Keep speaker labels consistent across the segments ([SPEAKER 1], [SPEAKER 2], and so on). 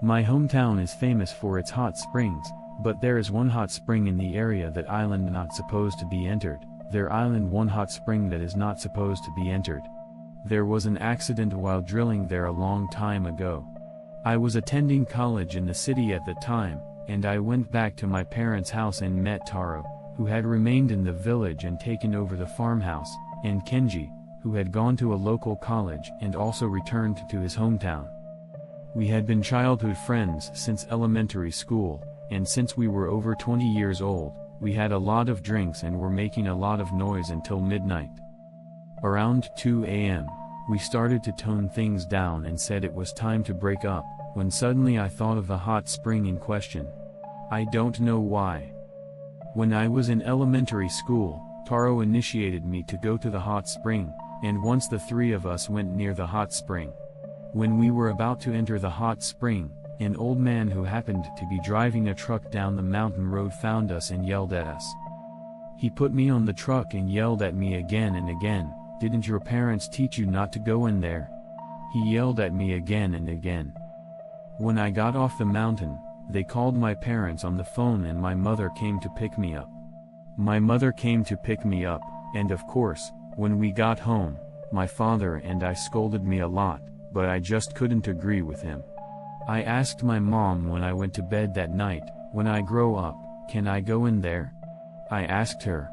[SPEAKER 1] My hometown is famous for its hot springs, but there is one hot spring in the area that island not supposed to be entered. There island one hot spring that is not supposed to be entered. There was an accident while drilling there a long time ago. I was attending college in the city at the time, and I went back to my parents' house and met Taro, who had remained in the village and taken over the farmhouse, and Kenji, who had gone to a local college and also returned to his hometown. We had been childhood friends since elementary school, and since we were over 20 years old, we had a lot of drinks and were making a lot of noise until midnight. Around 2 a.m., we started to tone things down and said it was time to break up, when suddenly I thought of the hot spring in question. I don't know why. When I was in elementary school, Taro initiated me to go to the hot spring, and once the three of us went near the hot spring. When we were about to enter the hot spring, an old man who happened to be driving a truck down the mountain road found us and yelled at us. He put me on the truck and yelled at me again and again, "Didn't your parents teach you not to go in there?" He yelled at me again and again. When I got off the mountain, they called my parents on the phone and my mother came to pick me up. My mother came to pick me up, and of course, when we got home, my father and I scolded me a lot, but I just couldn't agree with him. I asked my mom when I went to bed that night, "When I grow up, can I go in there?" I asked her.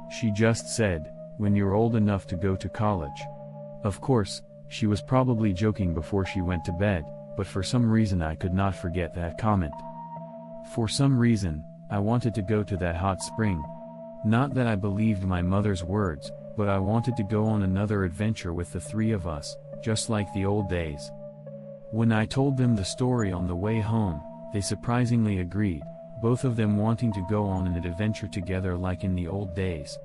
[SPEAKER 1] She just said, "When you're old enough to go to college." Of course, she was probably joking before she went to bed, but for some reason I could not forget that comment. For some reason, I wanted to go to that hot spring. Not that I believed my mother's words, but I wanted to go on another adventure with the three of us, just like the old days. When I told them the story on the way home, they surprisingly agreed, both of them wanting to go on an adventure together like in the old days.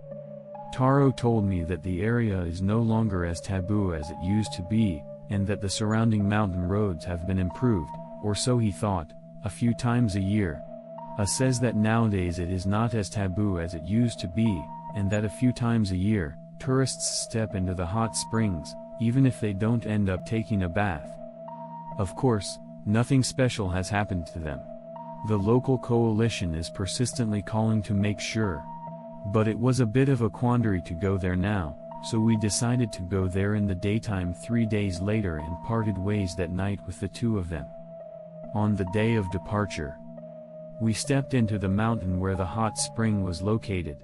[SPEAKER 1] Taro told me that the area is no longer as taboo as it used to be, and that the surrounding mountain roads have been improved, or so he thought, a few times a year. Says that nowadays it is not as taboo as it used to be, and that a few times a year, tourists step into the hot springs, even if they don't end up taking a bath. Of course, nothing special has happened to them. The local coalition is persistently calling to make sure. But it was a bit of a quandary to go there now, so we decided to go there in the daytime 3 days later and parted ways that night with the two of them. On the day of departure, we stepped into the mountain where the hot spring was located.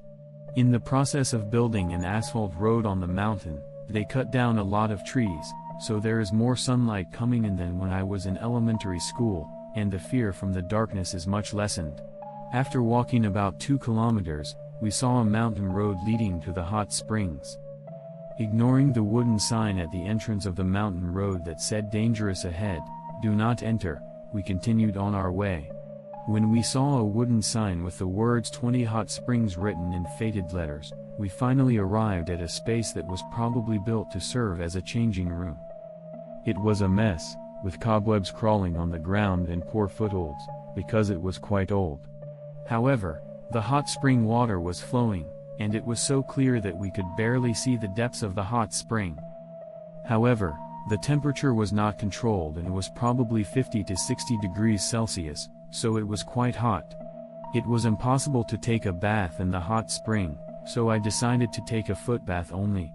[SPEAKER 1] In the process of building an asphalt road on the mountain, they cut down a lot of trees, so there is more sunlight coming in than when I was in elementary school, and the fear from the darkness is much lessened. After walking about 2 kilometers, we saw a mountain road leading to the hot springs. Ignoring the wooden sign at the entrance of the mountain road that said "Dangerous ahead, do not enter," we continued on our way. When we saw a wooden sign with the words 20 hot springs written in faded letters, we finally arrived at a space that was probably built to serve as a changing room. It was a mess, with cobwebs crawling on the ground and poor footholds, because it was quite old. However, the hot spring water was flowing, and it was so clear that we could barely see the depths of the hot spring. However, the temperature was not controlled and was probably 50 to 60 degrees Celsius, so it was quite hot. It was impossible to take a bath in the hot spring, so I decided to take a foot bath only.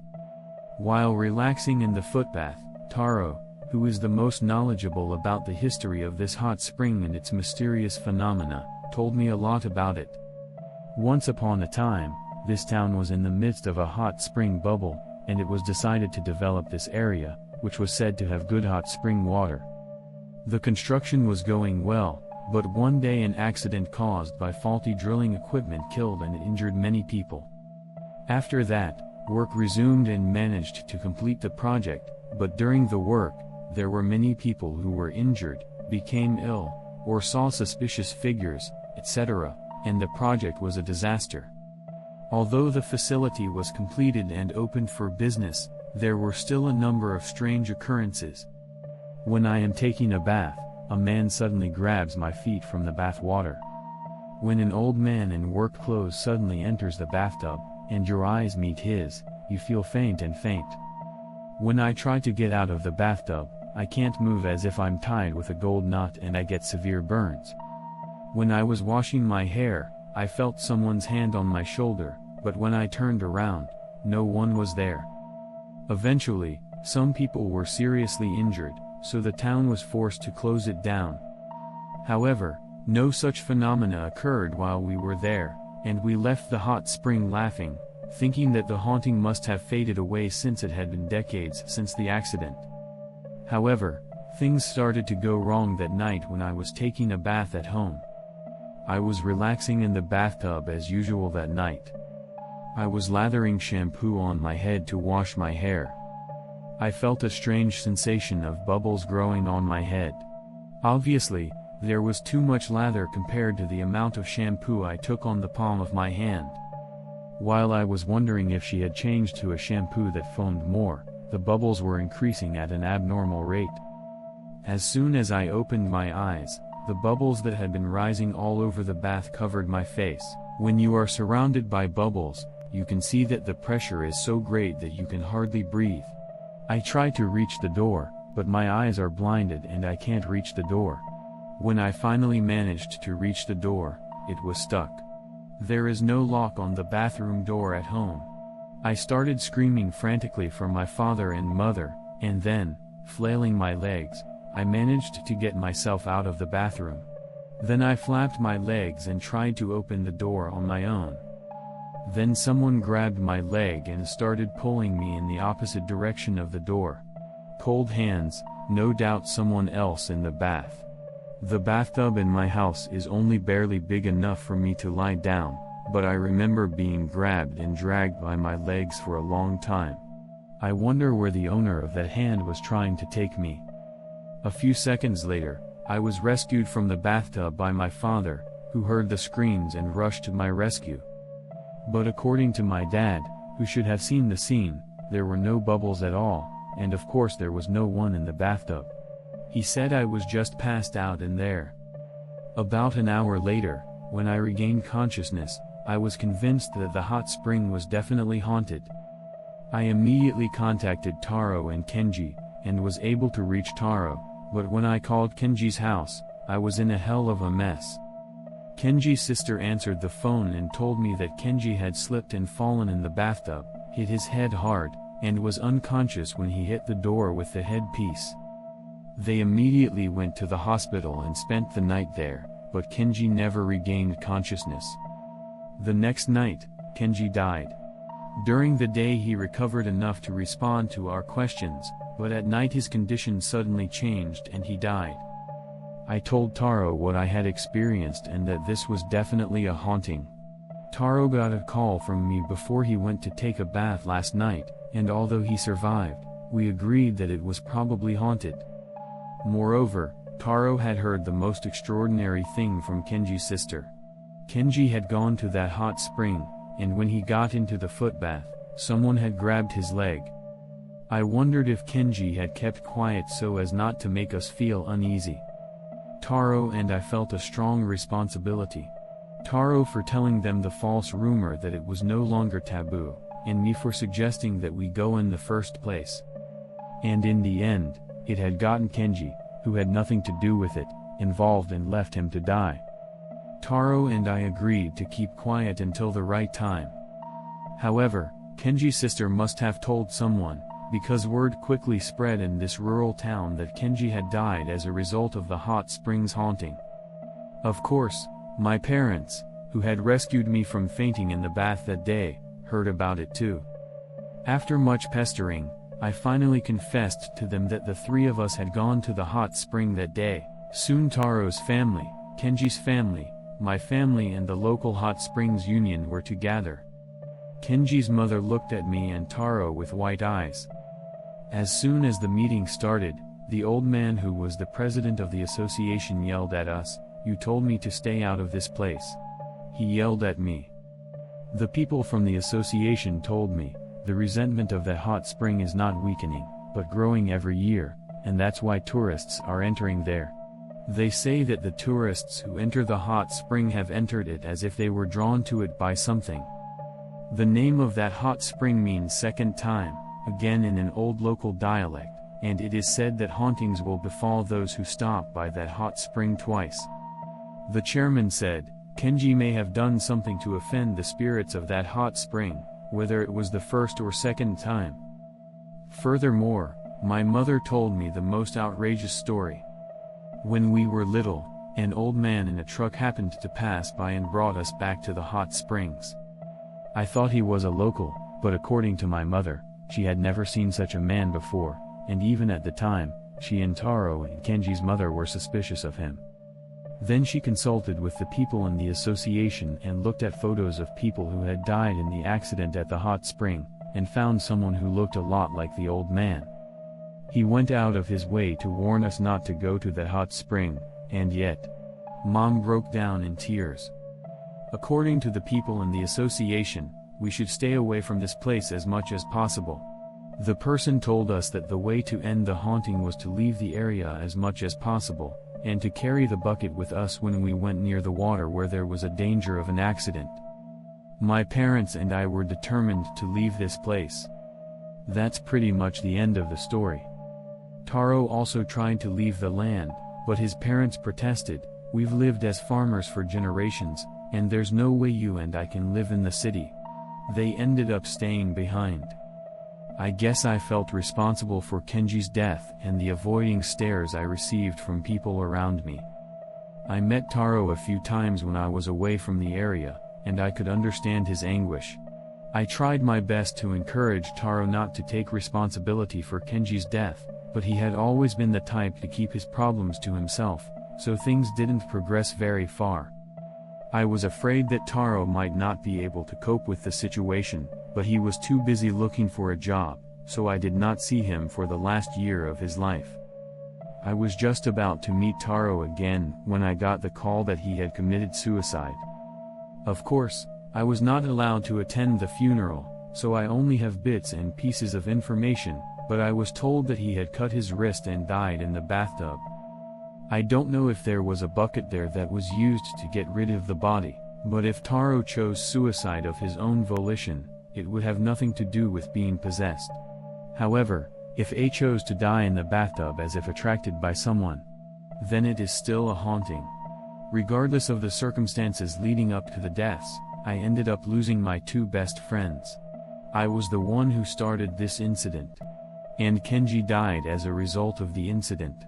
[SPEAKER 1] While relaxing in the foot bath, Taro, who is the most knowledgeable about the history of this hot spring and its mysterious phenomena, told me a lot about it. Once upon a time, this town was in the midst of a hot spring bubble, and it was decided to develop this area, which was said to have good hot spring water. The construction was going well, but one day an accident caused by faulty drilling equipment killed and injured many people. After that, work resumed and managed to complete the project, but during the work, there were many people who were injured, became ill, or saw suspicious figures, etc., and the project was a disaster. Although the facility was completed and opened for business, there were still a number of strange occurrences. When I am taking a bath, a man suddenly grabs my feet from the bath water. When an old man in work clothes suddenly enters the bathtub, and your eyes meet his, you feel faint and faint. When I try to get out of the bathtub, I can't move as if I'm tied with a gold knot and I get severe burns. When I was washing my hair, I felt someone's hand on my shoulder, but when I turned around, no one was there. Eventually, some people were seriously injured, so the town was forced to close it down. However, no such phenomena occurred while we were there, and we left the hot spring laughing, thinking that the haunting must have faded away since it had been decades since the accident. However, things started to go wrong that night when I was taking a bath at home. I was relaxing in the bathtub as usual that night. I was lathering shampoo on my head to wash my hair. I felt a strange sensation of bubbles growing on my head. Obviously, there was too much lather compared to the amount of shampoo I took on the palm of my hand. While I was wondering if she had changed to a shampoo that foamed more, the bubbles were increasing at an abnormal rate. As soon as I opened my eyes, the bubbles that had been rising all over the bath covered my face. When you are surrounded by bubbles, you can see that the pressure is so great that you can hardly breathe. I try to reach the door, but my eyes are blinded and I can't reach the door. When I finally managed to reach the door, it was stuck. There is no lock on the bathroom door at home. I started screaming frantically for my father and mother, and then, flailing my legs, I managed to get myself out of the bathroom. Then I flapped my legs and tried to open the door on my own. Then someone grabbed my leg and started pulling me in the opposite direction of the door. Cold hands, no doubt someone else in the bath. The bathtub in my house is only barely big enough for me to lie down, but I remember being grabbed and dragged by my legs for a long time. I wonder where the owner of that hand was trying to take me. A few seconds later, I was rescued from the bathtub by my father, who heard the screams and rushed to my rescue. But according to my dad, who should have seen the scene, there were no bubbles at all, and of course there was no one in the bathtub. He said I was just passed out in there. About an hour later, when I regained consciousness, I was convinced that the hot spring was definitely haunted. I immediately contacted Taro and Kenji, and was able to reach Taro, but when I called Kenji's house, I was in a hell of a mess. Kenji's sister answered the phone and told me that Kenji had slipped and fallen in the bathtub, hit his head hard, and was unconscious when he hit the door with the headpiece. They immediately went to the hospital and spent the night there, but Kenji never regained consciousness. The next night, Kenji died. During the day he recovered enough to respond to our questions, but at night his condition suddenly changed and he died. I told Taro what I had experienced and that this was definitely a haunting. Taro got a call from me before he went to take a bath last night, and although he survived, we agreed that it was probably haunted. Moreover, Taro had heard the most extraordinary thing from Kenji's sister. Kenji had gone to that hot spring, and when he got into the footbath, someone had grabbed his leg. I wondered if Kenji had kept quiet so as not to make us feel uneasy. Taro and I felt a strong responsibility. Taro for telling them the false rumor that it was no longer taboo, and me for suggesting that we go in the first place. And in the end, it had gotten Kenji, who had nothing to do with it, involved and left him to die. Taro and I agreed to keep quiet until the right time. However, Kenji's sister must have told someone, because word quickly spread in this rural town that Kenji had died as a result of the hot springs haunting. Of course, my parents, who had rescued me from fainting in the bath that day, heard about it too. After much pestering, I finally confessed to them that the three of us had gone to the hot spring that day. Soon Taro's family, Kenji's family, my family and the local hot springs union were to gather. Kenji's mother looked at me and Taro with white eyes. As soon as the meeting started, the old man who was the president of the association yelled at us, "You told me to stay out of this place." He yelled at me. The people from the association told me, the resentment of that hot spring is not weakening, but growing every year, and that's why tourists are entering there. They say that the tourists who enter the hot spring have entered it as if they were drawn to it by something. The name of that hot spring means second time, again in an old local dialect, and it is said that hauntings will befall those who stop by that hot spring twice. The chairman said, Kenji may have done something to offend the spirits of that hot spring, whether it was the first or second time. Furthermore, my mother told me the most outrageous story. When we were little, an old man in a truck happened to pass by and brought us back to the hot springs. I thought he was a local, but according to my mother, she had never seen such a man before, and even at the time, she and Taro and Kenji's mother were suspicious of him. Then she consulted with the people in the association and looked at photos of people who had died in the accident at the hot spring, and found someone who looked a lot like the old man. He went out of his way to warn us not to go to that hot spring, and yet, Mom broke down in tears. According to the people in the association, we should stay away from this place as much as possible. The person told us that the way to end the haunting was to leave the area as much as possible, and to carry the bucket with us when we went near the water where there was a danger of an accident. My parents and I were determined to leave this place. That's pretty much the end of the story. Taro also tried to leave the land, but his parents protested, "We've lived as farmers for generations, and there's no way you and I can live in the city." They ended up staying behind. I guess I felt responsible for Kenji's death and the avoiding stares I received from people around me. I met Taro a few times when I was away from the area, and I could understand his anguish. I tried my best to encourage Taro not to take responsibility for Kenji's death, but he had always been the type to keep his problems to himself, so things didn't progress very far. I was afraid that Taro might not be able to cope with the situation, but he was too busy looking for a job, so I did not see him for the last year of his life. I was just about to meet Taro again when I got the call that he had committed suicide. Of course, I was not allowed to attend the funeral, so I only have bits and pieces of information, but I was told that he had cut his wrist and died in the bathtub. I don't know if there was a bucket there that was used to get rid of the body, but if Taro chose suicide of his own volition, it would have nothing to do with being possessed. However, if A chose to die in the bathtub as if attracted by someone, then it is still a haunting. Regardless of the circumstances leading up to the deaths, I ended up losing my two best friends. I was the one who started this incident. And Kenji died as a result of the incident.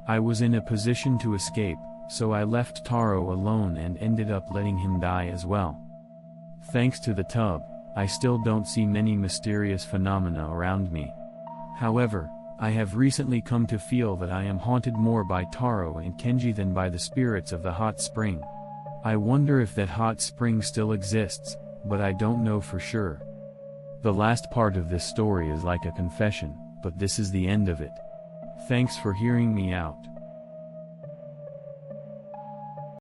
[SPEAKER 1] I was in a position to escape, so I left Taro alone and ended up letting him die as well. Thanks to the tub, I still don't see many mysterious phenomena around me. However, I have recently come to feel that I am haunted more by Taro and Kenji than by the spirits of the hot spring. I wonder if that hot spring still exists, but I don't know for sure. The last part of this story is like a confession, but this is the end of it. Thanks for hearing me out.